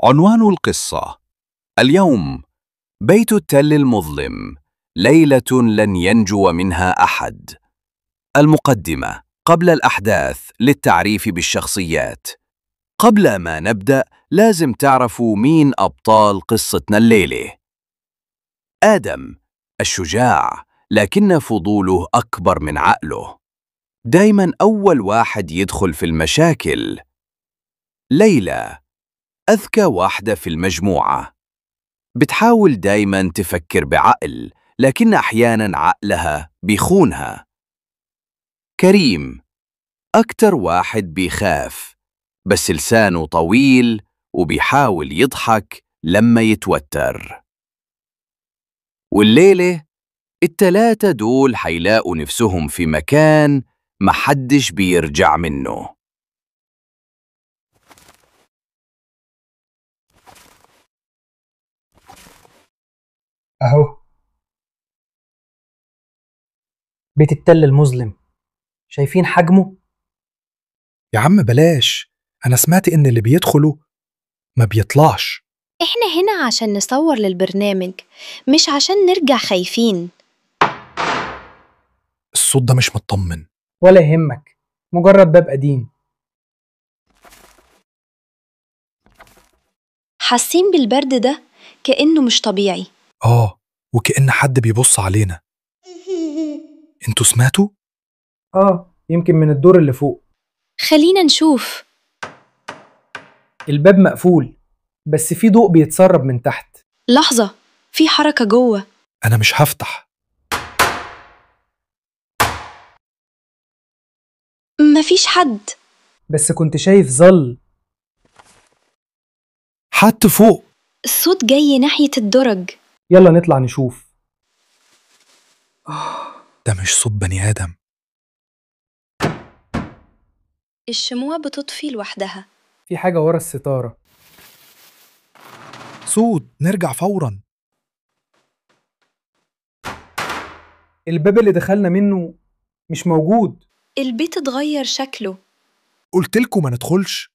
عنوان القصة: اليوم بيت التل المظلم، ليلة لن ينجو منها أحد. المقدمة قبل الأحداث للتعريف بالشخصيات. قبل ما نبدأ لازم تعرفوا مين أبطال قصتنا الليلة. آدم الشجاع، لكن فضوله أكبر من عقله، دايما أول واحد يدخل في المشاكل. ليلى أذكى واحدة في المجموعة، بتحاول دايما تفكر بعقل، لكن أحيانا عقلها بيخونها. كريم أكتر واحد بيخاف، بس لسانه طويل وبيحاول يضحك لما يتوتر. والليلة التلاتة دول حيلاقوا نفسهم في مكان محدش بيرجع منه. أهو بيت التل المظلم، شايفين حجمه؟ يا عم بلاش، أنا سمعت إن اللي بيدخلوا ما بيطلعش. إحنا هنا عشان نصور للبرنامج، مش عشان نرجع خايفين. الصوت ده مش مطمن. ولا يهمك، مجرد باب قديم. حاسين بالبرد ده كأنه مش طبيعي. وكأن حد بيبص علينا. انتوا سمعتوا؟ يمكن من الدور اللي فوق. خلينا نشوف. الباب مقفول، بس في ضوء بيتسرب من تحت. لحظة، في حركة جوه. أنا مش هفتح. مفيش حد. بس كنت شايف ظل. حد فوق. الصوت جاي ناحية الدرج. يلا نطلع نشوف. ده مش صوت بني آدم. الشموع بتطفي لوحدها. في حاجة ورا الستارة. صوت، نرجع فورا. الباب اللي دخلنا منه مش موجود. البيت اتغير شكله. قلتلكوا ما ندخلش.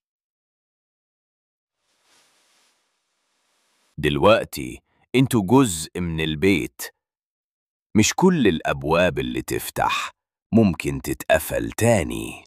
دلوقتي انتوا جزء من البيت، مش كل الأبواب اللي تفتح ممكن تتقفل تاني.